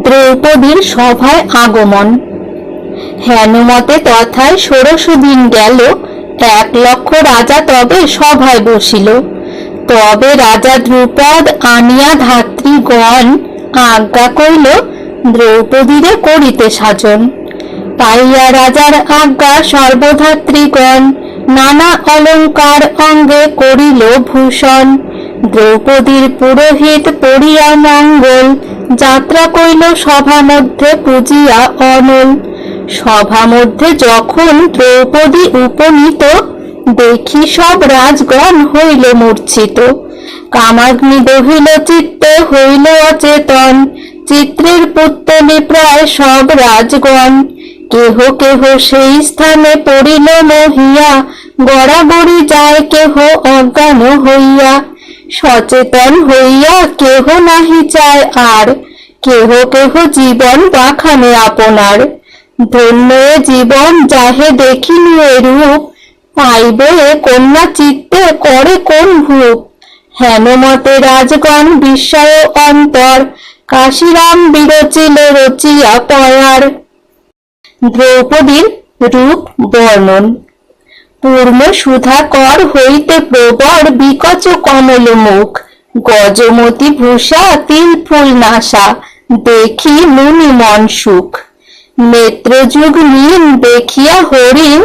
দ্রৌপদীর সভায় আগমন। হেনমতে তথায় 16 দিন গেল, 1,00,000 রাজা তবে সভায় বসিল। তবে রাজা দ্রুপদ আনিয়া ধাত্রীগণ আজ্ঞা করিল দ্রৌপদীরে করিতে সাজন। পাইয়া রাজার আজ্ঞা সর্বধাত্রীগণ নানা অলঙ্কার অঙ্গে করিল ভূষণ। দ্রৌপদীর পুরোহিত পড়িয়া মঙ্গল যাত্রা করিল সভা মধ্যে পূজিয়া অনল। সভা মধ্যে যখন দ্রৌপদী উপনীত, দেখি সব রাজগণ হইল মূর্ছিত। কামাগ্নি দহিল চিত্তে হইল অচেতন, চিত্রের পুত্তলি প্রায় সব রাজগণ। কেহ কেহ সেই স্থানে পড়িল মহিয়া, গড়াগড়ি যায় কেহ অজ্ঞান হইয়া। সচেতন হইয়া কেহ নাহি চায় আর, কেহ কেহ জীবন বাখানে আপনার। ধন্য জীবন যাহে দেখিল রূপ, পাইবে কন্যা চিত্তে করে কোন ভূপ। হেনমতে রাজগণ বিস্ময় অন্তর, কাশিরাম বিরচিল রচিয়া পয়ার। দ্রৌপদীর রূপ বর্ণন। পূর্ণ সুধাকর হইতে প্রবর বিকচ কমল মুখ, গজমতি ভূষা তিল ফুল নাসা, দেখি মুনি মন সুখ। নেত্রযুগ নীল দেখিয়া হরিণ,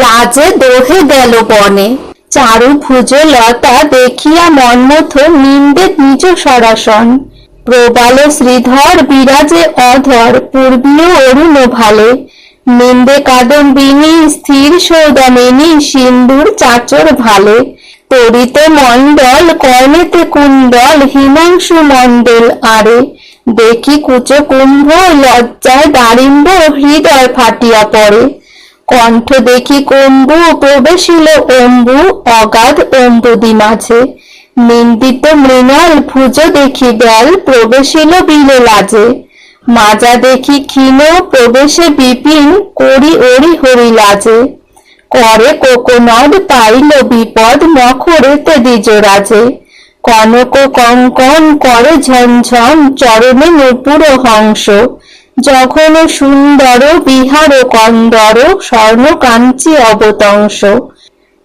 লাজে দোহে গেল বনে। চারু ভুজ লতা দেখিয়া মন্মথ, নিন্দে নিজ সরাসন। প্রবাল শ্রীধর বিরাজে অধর, পূর্বীয় অরুণ ভালে। নিন্দে কাদম্বিনী স্থির সৌদামিনী, সিন্দুর চাচর ভালে। তরিতে মণ্ডল কর্ণেতে কুণ্ডল, হিমাংশু মণ্ডল আরে। দেখি কুচ কুম্ভ লজ্জায় দারিম্ব, হৃদয় ফাটিয়া পড়ে। কণ্ঠ দেখি কুম্ভু প্রবেশিল অম্বু, অগাধ অম্বুদি মাঝে। নিন্দিত মৃণাল ভুজ দেখি ব্যাল, প্রবেশিল বিলে লাজে। মাজা দেখি ক্ষীণ প্রবেশে বিপিন, করি ওরি হরি লাজে। করে কোকনদ পাইল বিপদ, মখরেতে দ্বিজ রাজে। কনক কঙ্কন করে ঝনঝন, চরণে নূপুর হংস। যখন সুন্দর বিহার কন্দর, স্বর্ণ কাঞ্চি অবতংশ।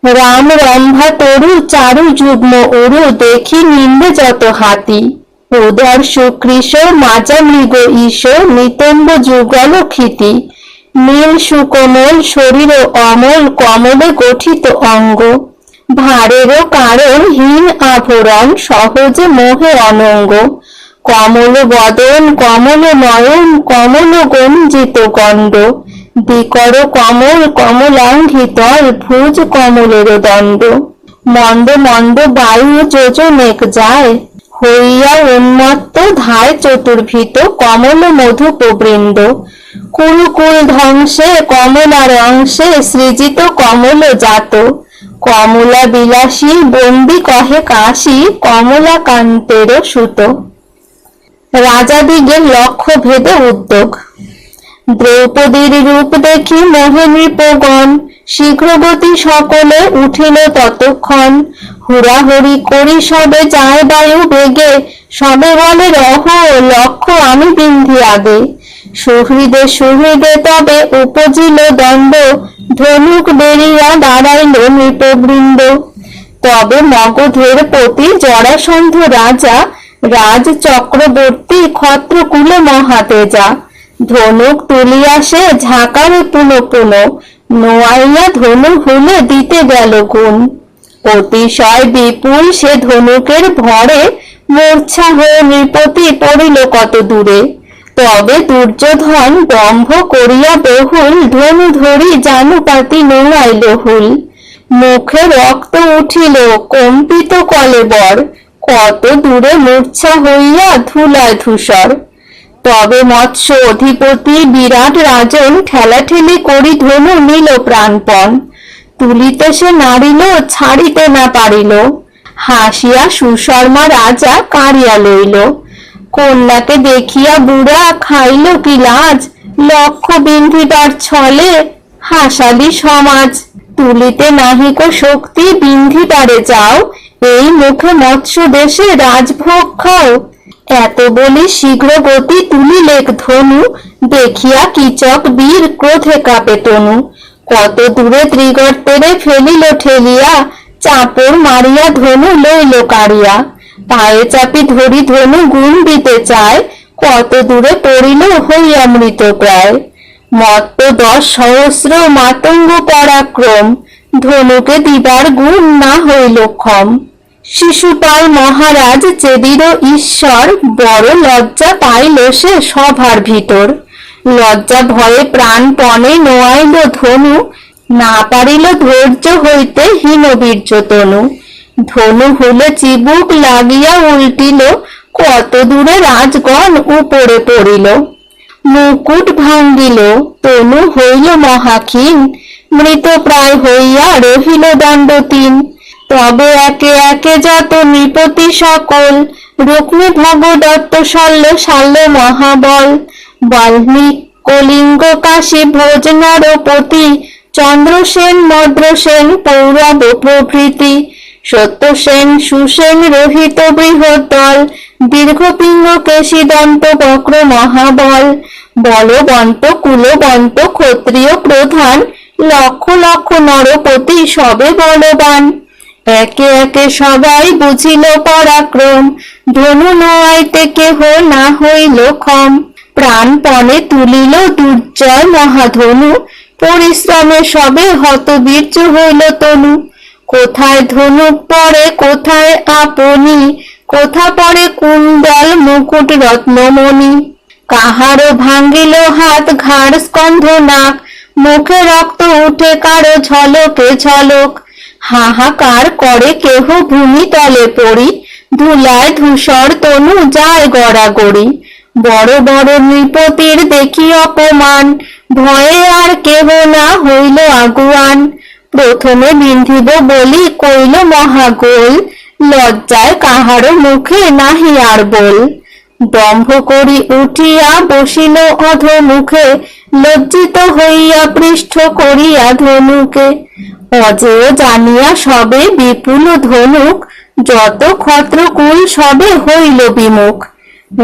রাম রম্ভা তরু চারু যুগ্ম অরু, দেখি নিন্দে যত হাতি। উদর সুকৃশ মাজা মৃগ ঈশ, নিতম্ব যুগল ক্ষিতি। নীল সুকোমল শরীর অমল, কমলে গঠিত অঙ্গ। ভারেরও কারণ হীন আভরণ, সহজে মোহে অনঙ্গ। কমল বদন কমল নয়ন, কমল গঞ্জিত গণ্ড। বিকর কমল কমলাঙ্ঘিতল, ভুজ কমলের দণ্ড। মন্দ মন্দ বায়ু যোজনেক যায়, হইয়া উন্মত্ত ধায় চতুর্ভীত, কমল মধুপবৃন্দ। কুলকুল ধ্বংসে কমলার অংশে, সৃজিত কমল জাত। কমলা বিলাসী বন্দি কহে কাশী, কমলা কান্তের সুত। রাজাদিগের লক্ষ্য ভেদে উদ্যোগ। দ্রৌপদীর রূপ দেখি মোহে নৃপগণ, শীঘ্রগতি সকলে উঠিল ততক্ষণ। হুড়াহুড়ি করি সবে যায় বায়ু বেগে, সবে বলে রহ লক্ষ্য আমি বিন্ধি আগে। সুহৃদে সুহৃদে তবে উপজিল দণ্ড, ধনুক বেরিয়া দাঁড়াইল নৃপবৃন্দ। তবে মগধের পতি জরাসন্ধ রাজা, রাজ চক্রবর্তী ক্ষত্রকুলে মহাতেজা। ধনুক তুলিয়া সে ঝাঁকারে পুনঃ পুনঃ, নোয়াইয়া ধনু হুলে দিতে গেল গুণ। অতিশয় বিপুল সে ধনুকের ভরে, মূর্ছা হয়ে নৃপতি পড়িল কত দূরে। তবে দুর্যোধন দম্ভ করিয়া বহুল, ধনু ধরি জানুপাতি নোঙাইল হুল। মুখে রক্ত উঠিল কম্পিত কলেবর, কত দূরে মূর্ছা হইয়া ধুলায় ধূসর। তবে মৎস্য অধিপতি বিরাট রাজন, ঠেলাঠেলি করি ধনু নিল প্রাণপণ। তুলিতে সে নারিল ছাড়িতে না পারিল, হাসিয়া সুশর্মা রাজা কাড়িয়া লইল। কন্যাকে দেখিয়া বুড়া খাইল কি লাজ, লক্ষ্য বিন্ধিবার ছলে হাসালি সমাজ। তুলিতে নাহিক শক্তি বিন্ধিবারে যাও, এই মুখে মৎস্য দেশে রাজভোগ খাও। এত বলি শীঘ্র গতি তুলিলেক ধনু, দেখিয়া কীচক বীর ক্রোধে কাঁপে তনু। কত দূরে ত্রিগর্তেরে ফেলিল ঠেলিয়া, চাপড় মারিয়া ধনু লইল কাড়িয়া। পায়ে চাপি ধরি ধনু গুণ দিতে চায়, কত দূরে পড়িল হইয়া মৃত প্রায়। মত্ত 10 সহস্র মাতঙ্গ পরাক্রম, ধনুকে দিবার গুণ না হইল ক্ষম। শিশুপাল মহারাজ চেদির ঈশ্বর, বড় লজ্জা পাইল সে সভার ভিতর। লজ্জা ভয়ে প্রাণপণে নোয়াইল ধনু, না পারিল ধৈর্য হইতে হীনবীর্য তনু। ধনু হলে চিবুক লাগিয়া উল্টিল, কত দূরে রাজগণ উপরে পড়িল। মুকুট ভাঙ্গিল, তনু হইল মহাক্ষীণ, মৃত প্রায় হইয়া রহিল দণ্ডতীন। তবে একে একে যত নৃপতি সকল, রুক্মী ভগদত্ত শল্য শাল্য মহাবল। বাল্মীক কলিঙ্গ কাশী ভোজ নরপতি, চন্দ্রসেন মদ্রসেন পৌরব প্রভৃতি। সত্যসেন সুসেন রহিত বৃহৎ দল, দীর্ঘপিঙ্গ কেশিদন্ত বক্র মহাবল। বলবন্ত কুলবন্ত ক্ষত্রিয় প্রধান, লক্ষ লক্ষ নরপতি সবে বলবান। একে একে সবাই বুঝিল পরাক্রম, ধনু নোয়াইতে কেহ না হইল ক্ষম। প্রাণপণে তুলিল দুর্জয় মহাধনু, পরিশ্রমে সবে হতবীর্য হইল তনু। কোথায় ধনুক পড়ে কোথায় আপনি, কোথা পড়ে কুণ্ডল মুকুট রত্নমণি। কাহারো ভাঙ্গিল হাত ঘাড় স্কন্ধ নাক, মুখে রক্ত উঠে কারো ঝলকে ঝলক। হাহাকার করে কেহ ভূমি তলে পড়ি, ধুলায় ধূসর তনু যায় গড়াগড়ি। বড় বড় নৃপতির দেখি অপমান, ভয়ে আর কেহ না হইল আগুয়ান। প্রথমে বিন্ধিব বলি কইল মহাগোল, লজ্জায় কাহারো মুখে নাহি আর বল। দম্ভ করি উঠিয়া বসিল অধমুখে, লজ্জিত হইয়া পৃষ্ঠ করিয়া ধনুকে। অজেয় জানিয়া সবে বিপুল ধনুক, যত ক্ষত্রকুল সবে হইল বিমুখ।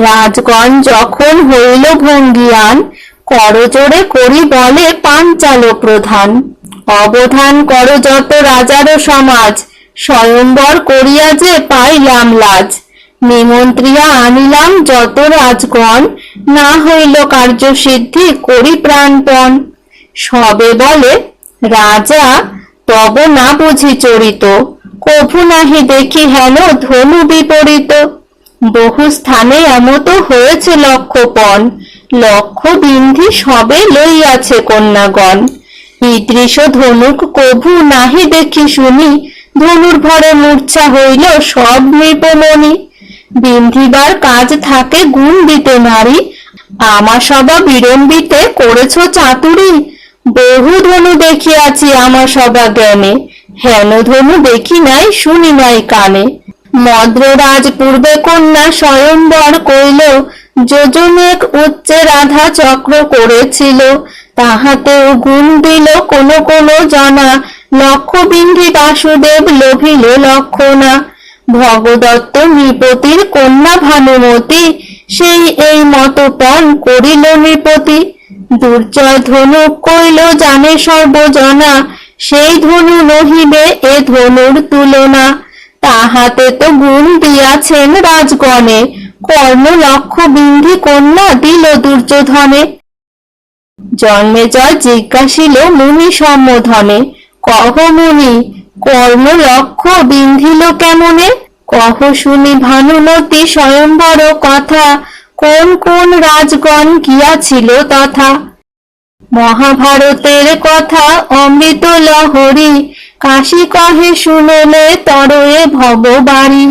রাজগণ যখন হইল ভঙ্গিয়ান, করজোড়ে করি বলে পাঞ্চাল প্রধান। অবধান কর যত রাজার সমাজ, স্বয়ম্বর করিয়া যে পাইলাম লাজ। নিমন্ত্রিয়া আনিলাম যত রাজগণ, না হইল কার্যসিদ্ধি করি প্রাণপণ। সবে বলে রাজা তব না বুঝি চরিত, কভু নাহি দেখি হেন ধনু বিপরীত। বহু স্থানে এমত হয়েছে লক্ষপণ, লক্ষ বিন্ধি সবে লইয়াছে কন্যাগণ। ঈদৃশ ধনুক কভু নাহি দেখি শুনি, ধনুর ভরে মূর্ছা হইল সব নৃপমণি। বিন্ধিবার কাজ থাকে গুণ দিতে নারী, আমা সবা বিড়ম্বিতে করেছ চাতুরি। বহু ধনু দেখিয়াছি আমা সবা জ্ঞানে, হেন ধনু দেখি নাই শুনি নাই কানে। মদ্ররাজ পূর্বে কন্যা স্বয়ম্বর কইল, যোজনেক উচ্চে রাধা চক্র করেছিল। তাহাতেও গুণ দিল কোন কোন জনা, লক্ষ বিন্ধি বাসুদেব লোভিল লক্ষণা। ভগদত্ত নৃপতির কন্যা ভানুমতি, সেই এই মতপণ করিল নৃপতি। দুর্জয় ধনুক কইল জানে সর্বজনা, সেই ধনু নহিবে এ ধনুর তুলনা। তাহাতে তো গুণ দিয়াছেন রাজগণে, কর্ণ লক্ষ বিন্ধি কন্যা দিল দুর্যোধনে। জন্মেজয় জিজ্ঞাসিল মুনি সম্বোধনে, কহ মুনি কর্ণ লক্ষ বিন্ধিল কেমনে। কহ শুনি ভানুমতি স্বয়ম্বর কথা, কোন কোন রাজগণ গিয়াছিল তথা। মহাভারতের কথা অমৃত লহরী, কাশী কহে শুনলে তরয়ে ভববাড়ি।